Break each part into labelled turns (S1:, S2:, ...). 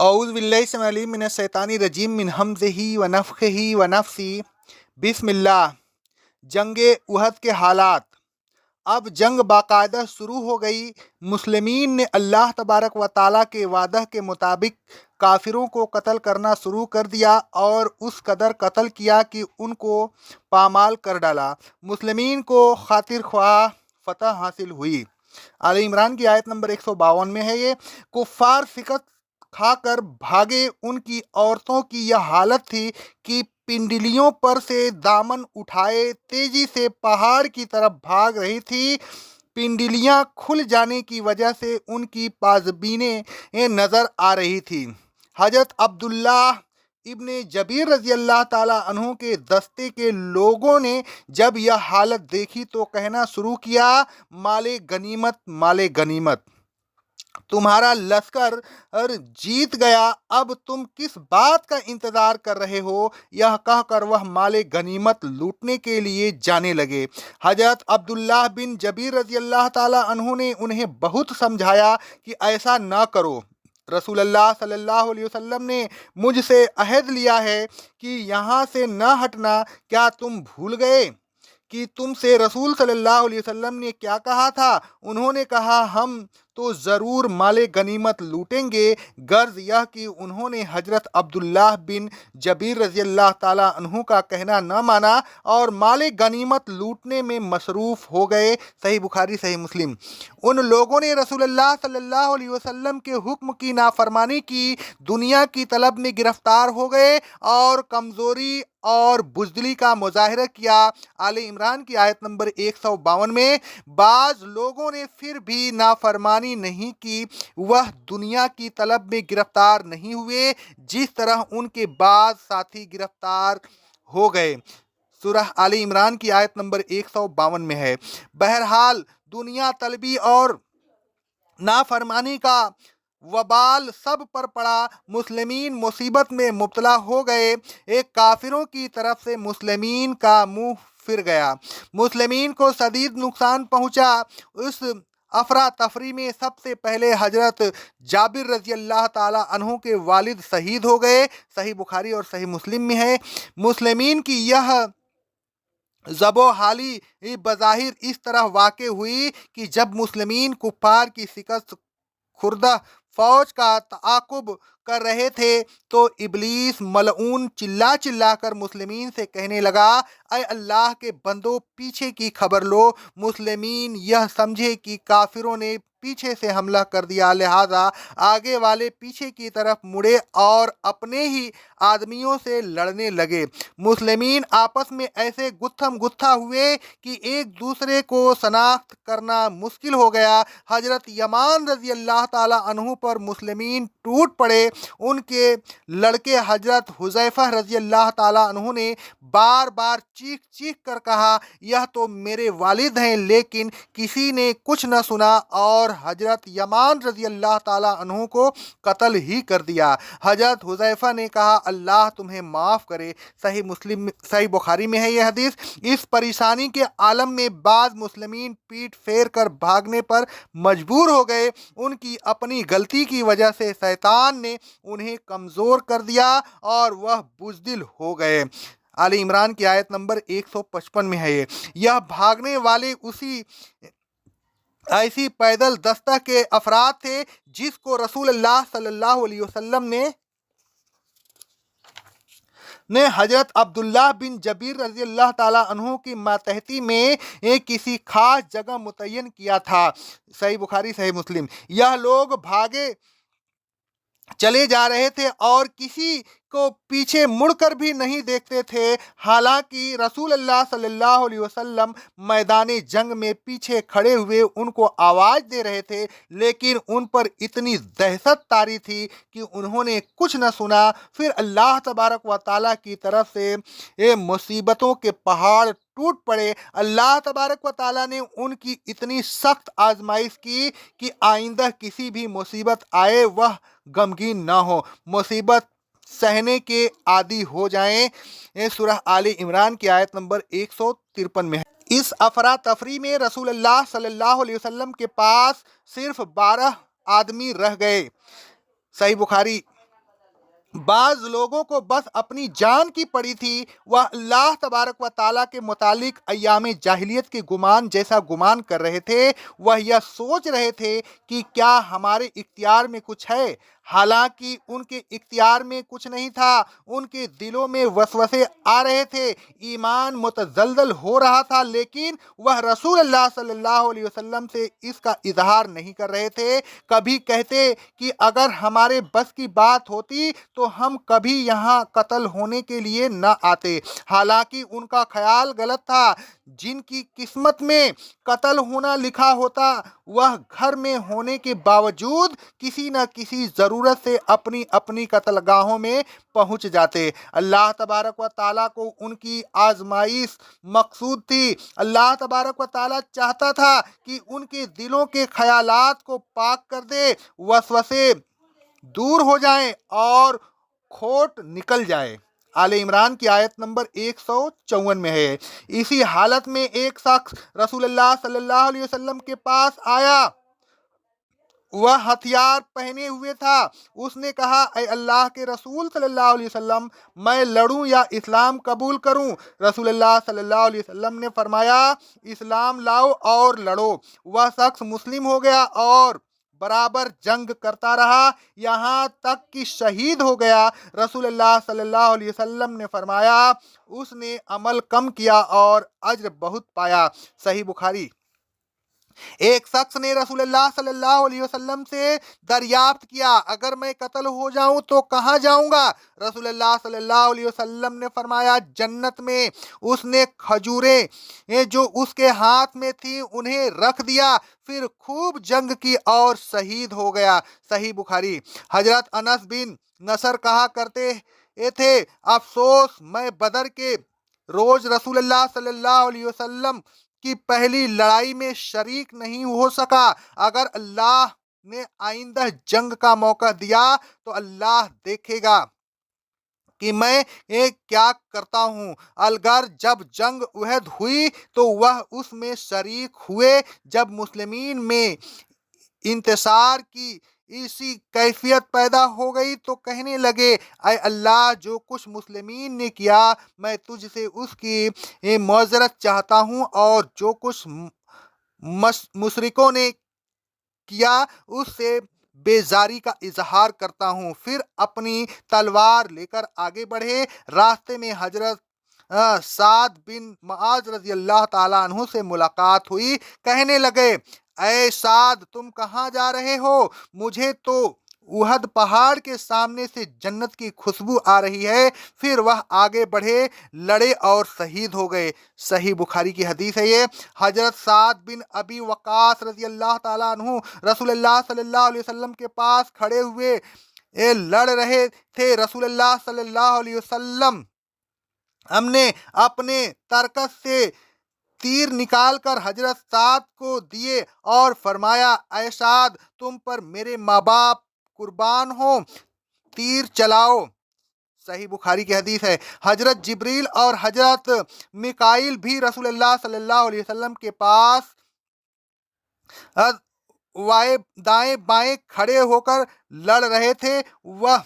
S1: اعوذ باللہ السمیع العلیم من الشیطان الرجیم من ہمزہ ونفخہ ونفثہ۔ بسم اللہ۔ جنگ احد کے حالات۔ اب جنگ باقاعدہ شروع ہو گئی۔ مسلمین نے اللہ تبارک و تعالیٰ کے وعدہ کے مطابق کافروں کو قتل کرنا شروع کر دیا اور اس قدر قتل کیا کہ ان کو پامال کر ڈالا۔ مسلمین کو خاطر خواہ فتح حاصل ہوئی۔ آل عمران کی آیت نمبر 152 میں ہے یہ۔ کفار شکست کھا کر بھاگے۔ ان کی عورتوں کی یہ حالت تھی کہ پنڈلیوں پر سے دامن اٹھائے تیزی سے پہاڑ کی طرف بھاگ رہی تھی۔ پنڈلیاں کھل جانے کی وجہ سے ان کی پازبینیں نظر آ رہی تھی۔ حضرت عبداللہ ابن جبیر رضی اللہ تعالیٰ عنہ کے دستے کے لوگوں نے جب یہ حالت دیکھی تو کہنا شروع کیا، مال غنیمت مال غنیمت، تمہارا لشکر جیت گیا، اب تم کس بات کا انتظار کر رہے ہو؟ یہ کہہ کر وہ مال غنیمت لوٹنے کے لیے جانے لگے۔ حضرت عبداللہ بن جبیر رضی اللہ تعالیٰ عنہ نے انہیں بہت سمجھایا کہ ایسا نہ کرو۔ رسول اللہ صلی اللہ علیہ وسلم نے مجھ سے عہد لیا ہے کہ یہاں سے نہ ہٹنا، کیا تم بھول گئے کہ تم سے رسول صلی اللہ علیہ وسلم نے کیا کہا تھا؟ انہوں نے کہا، ہم تو ضرور مال غنیمت لوٹیں گے۔ غرض یہ کہ انہوں نے حضرت عبداللہ بن جبیر رضی اللہ تعالیٰ عنہ کا کہنا نہ مانا اور مال غنیمت لوٹنے میں مصروف ہو گئے۔ صحیح بخاری صحیح مسلم۔ ان لوگوں نے رسول اللہ صلی اللہ علیہ وسلم کے حکم کی نافرمانی کی، دنیا کی طلب میں گرفتار ہو گئے اور کمزوری اور بزدلی کا مظاہرہ کیا۔ آل عمران کی آیت نمبر 152 میں بعض لوگوں نے پھر بھی نافرمانی نہیں کی، وہ دنیا کی طلب میں گرفتار نہیں ہوئے جس طرح ان کے بعض ساتھی گرفتار ہو گئے۔ سورہ آل عمران کی آیت نمبر 152 میں ہے۔ بہرحال دنیا طلبی اور نافرمانی کا وبال سب پر پڑا۔ مسلمین مصیبت میں مبتلا ہو گئے۔ ایک کافروں کی طرف سے مسلمین کا منہ پھر گیا۔ مسلمین کو شدید نقصان پہنچا۔ اس افراتفری میں سب سے پہلے حضرت جابر رضی اللہ تعالیٰ عنہ کے والد شہید ہو گئے۔ صحیح بخاری اور صحیح مسلم میں ہے۔ مسلمین کی یہ زب و حالی بظاہر اس طرح واقع ہوئی کہ جب مسلمین کفار کی شکست خوردہ فوج کا تعاقب کر رہے تھے تو ابلیس ملعون چلا چلا کر مسلمین سے کہنے لگا، اے اللہ کے بندو، پیچھے کی خبر لو۔ مسلمین یہ سمجھے کہ کافروں نے پیچھے سے حملہ کر دیا، لہذا آگے والے پیچھے کی طرف مڑے اور اپنے ہی آدمیوں سے لڑنے لگے۔ مسلمین آپس میں ایسے گتھم گتھا ہوئے کہ ایک دوسرے کو شناخت کرنا مشکل ہو گیا۔ حضرت یمان رضی اللہ تعالیٰ عنہ پر مسلمین ٹوٹ پڑے۔ ان کے لڑکے حضرت حذیفہ رضی اللہ تعالیٰ عنہ نے بار بار چیخ چیخ کر کہا، یہ تو میرے والد ہیں، لیکن کسی نے کچھ نہ سنا اور حضرت یمان رضی اللہ تعالیٰ عنہ کو قتل ہی کر دیا۔ حضرت حذیفہ نے کہا، اللہ تمہیں معاف کرے۔ صحیح بخاری میں ہے یہ حدیث۔ اس پریشانی کے عالم میں بعض مسلمین پیٹ پھیر کر بھاگنے پر مجبور ہو گئے۔ ان کی اپنی غلطی کی وجہ سے شیطان نے انہیں کمزور کر دیا اور وہ بزدل ہو گئے۔ آل عمران کی آیت نمبر 155 میں ہے یہ بھاگنے والے ایسی پیدل دستہ کے افراد تھے جس کو رسول اللہ صلی اللہ علیہ وسلم نے حضرت عبداللہ بن جبیر رضی اللہ تعالیٰ عنہ کی ماتحتی میں کسی خاص جگہ متعین کیا تھا۔ صحیح بخاری صحیح مسلم۔ یہ لوگ بھاگے چلے جا رہے تھے اور کسی کو پیچھے مڑ کر بھی نہیں دیکھتے تھے، حالانکہ رسول اللہ صلی اللہ علیہ وسلم میدان جنگ میں پیچھے کھڑے ہوئے ان کو آواز دے رہے تھے، لیکن ان پر اتنی دہشت طاری تھی کہ انہوں نے کچھ نہ سنا۔ پھر اللہ تبارک و تعالیٰ کی طرف سے مصیبتوں کے پہاڑ ٹوٹ پڑے۔ اللہ تبارک و تعالیٰ نے ان کی اتنی سخت آزمائش کی کہ آئندہ کسی بھی مصیبت آئے وہ غمگین نہ ہو، مصیبت سہنے کے عادی ہو جائیں۔ سورہ آل عمران کی آیت نمبر 153 میں ہے۔ اس افراتفری میں رسول اللہ صلی اللہ علیہ وسلم کے پاس صرف 12 آدمی رہ گئے۔ صحیح بخاری بعض لوگوں کو بس اپنی جان کی پڑی تھی، وہ اللہ تبارک و تعالیٰ کے متعلق ایام جاہلیت کے گمان جیسا گمان کر رہے تھے۔ وہ یہ سوچ رہے تھے کہ کیا ہمارے اختیار میں کچھ ہے، حالانکہ ان کے اختیار میں کچھ نہیں تھا۔ ان کے دلوں میں وسوسے آ رہے تھے، ایمان متزلزل ہو رہا تھا، لیکن وہ رسول اللہ صلی اللہ علیہ وسلم سے اس کا اظہار نہیں کر رہے تھے۔ کبھی کہتے کہ اگر ہمارے بس کی بات ہوتی تو ہم کبھی یہاں قتل ہونے کے لیے نہ آتے، حالانکہ ان کا خیال غلط تھا۔ جن کی قسمت میں قتل ہونا لکھا ہوتا، وہ گھر میں ہونے کے باوجود کسی نہ کسی ضرورت سے اپنی اپنی قتل گاہوں میں پہنچ جاتے۔ اللہ تبارک و تعالیٰ کو ان کی آزمائش مقصود تھی۔ اللہ تبارک و تعالیٰ چاہتا تھا کہ ان کے دلوں کے خیالات کو پاک کر دے، وسوسے دور ہو جائیں اور کھوٹ نکل جائے۔ آل عمران کی آیت نمبر 154 میں ہے۔ اسی حالت میں ایک شخص رسول اللہ صلی اللہ علیہ وسلم کے پاس آیا، وہ ہتھیار پہنے ہوئے تھا۔ اس نے کہا، اے اللہ کے رسول صلی اللہ علیہ وسلم، میں لڑوں یا اسلام قبول کروں؟ رسول اللہ صلی اللہ علیہ وسلم نے فرمایا، اسلام لاؤ اور لڑو۔ وہ شخص مسلم ہو گیا اور برابر جنگ کرتا رہا، یہاں تک کہ شہید ہو گیا۔ رسول اللہ صلی اللہ علیہ وسلم نے فرمایا، اس نے عمل کم کیا اور اجر بہت پایا۔ صحیح بخاری۔ ایک شخص نے رسول اللہ صلی اللہ علیہ وسلم سے دریافت کیا، اگر میں قتل ہو جاؤں تو کہاں جاؤں گا؟ رسول اللہ صلی اللہ علیہ وسلم نے فرمایا، جنت میں۔ اس نے کھجوریں جو اس کے ہاتھ میں تھی انہیں رکھ دیا، پھر خوب جنگ کی اور شہید ہو گیا۔ صحیح بخاری۔ حضرت انس بن نصر کہا کرتے تھے، افسوس میں بدر کے روز رسول اللہ صلی اللہ علیہ وسلم کی پہلی لڑائی میں شریک نہیں ہو سکا۔ اگر اللہ نے آئندہ جنگ کا موقع دیا تو اللہ دیکھے گا کہ میں کیا کرتا ہوں۔ الگر جب جنگ احد ہوئی تو وہ اس میں شریک ہوئے۔ جب مسلمین میں انتصار کی ایسی کیفیت پیدا ہو گئی تو کہنے لگے، اے اللہ، جو کچھ مسلمین نے کیا میں تجھ سے اس کی معذرت چاہتا ہوں، اور جو کچھ مشرکوں نے کیا اس سے بیزاری کا اظہار کرتا ہوں۔ پھر اپنی تلوار لے کر آگے بڑھے۔ راستے میں حضرت سعد بن معاذ رضی اللہ تعالیٰ عنہ سے ملاقات ہوئی۔ کہنے لگے، اے سعد، تم کہاں جا رہے ہو؟ مجھے تو احد پہاڑ کے سامنے سے جنت کی خوشبو آ رہی ہے۔ پھر وہ آگے بڑھے، لڑے اور شہید ہو گئے۔ صحیح بخاری کی حدیث ہے یہ۔ حضرت سعد بن ابی وقاص رضی اللہ تعالیٰ عنہ رسول اللہ صلی اللہ علیہ وسلم کے پاس کھڑے ہوئے لڑ رہے تھے۔ رسول اللہ صلی اللہ علیہ وسلم ہم نے اپنے ترکش سے تیر نکال کر حضرت سعد کو دیے اور فرمایا، اے سعد، تم پر میرے ماں باپ قربان ہوں، تیر چلاؤ۔ صحیح بخاری کی حدیث ہے۔ حضرت جبریل اور حضرت میکائیل بھی رسول اللہ صلی اللہ علیہ وسلم کے پاس دائیں بائیں کھڑے ہو کر لڑ رہے تھے۔ وہ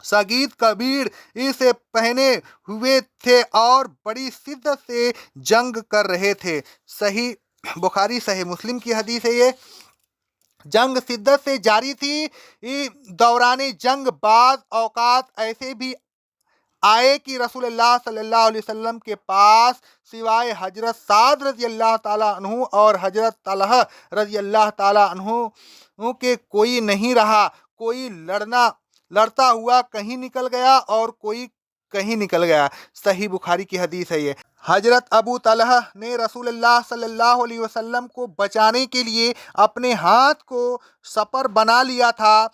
S1: سگید کبیر اسے پہنے ہوئے تھے اور بڑی شدت سے جنگ کر رہے تھے۔ صحیح بخاری صحیح مسلم کی حدیث ہے یہ۔ جنگ شدت سے جاری تھی۔ دوران جنگ بعض اوقات ایسے بھی آئے کہ رسول اللہ صلی اللہ علیہ وسلم کے پاس سوائے حضرت سعد رضی اللہ تعالیٰ عنہ اور حضرت طلحہ رضی اللہ تعالیٰ عنہ کے کوئی نہیں رہا۔ کوئی لڑتا ہوا کہیں نکل گیا اور کوئی کہیں نکل گیا۔ صحیح بخاری کی حدیث ہے یہ۔ حضرت ابو طلحہ نے رسول اللہ صلی اللہ علیہ وسلم کو بچانے کے لیے اپنے ہاتھ کو سپر بنا لیا تھا۔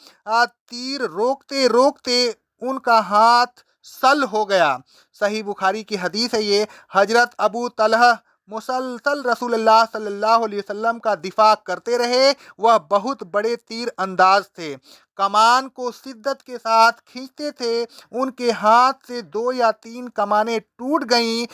S1: تیر روکتے روکتے ان کا ہاتھ سل ہو گیا۔ صحیح بخاری کی حدیث ہے یہ۔ حضرت ابو طلحہ مسلسل رسول اللہ صلی اللہ علیہ وسلم کا دفاع کرتے رہے۔ وہ بہت بڑے تیر انداز تھے، کمان کو شدت کے ساتھ کھینچتے تھے۔ ان کے ہاتھ سے 2 یا 3 کمانیں ٹوٹ گئیں۔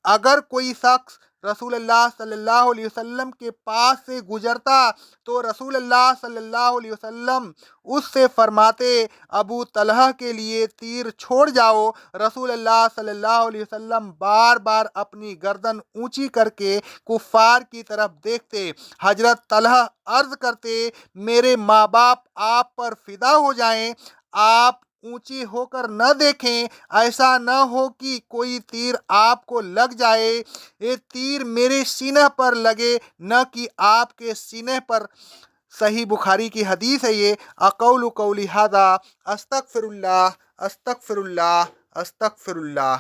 S1: اگر کوئی شخص رسول اللہ صلی اللہ علیہ وسلم کے پاس سے گزرتا تو رسول اللہ صلی اللہ علیہ وسلم اس سے فرماتے ابو طلحہ کے لیے تیر چھوڑ جاؤ۔ رسول اللہ صلی اللہ علیہ وسلم بار بار اپنی گردن اونچی کر کے کفار کی طرف دیکھتے۔ حضرت طلحہ عرض کرتے میرے ماں باپ آپ پر فدا ہو جائیں، آپ اونچی ہو کر نہ دیکھیں، ایسا نہ ہو کہ کوئی تیر آپ کو لگ جائے، یہ تیر میرے سینے پر لگے نہ کہ آپ کے سینے پر۔ صحیح بخاری کی حدیث ہے یہ۔ اقول قولی ھذا استغفر اللہ استغفر اللہ استغفر اللہ۔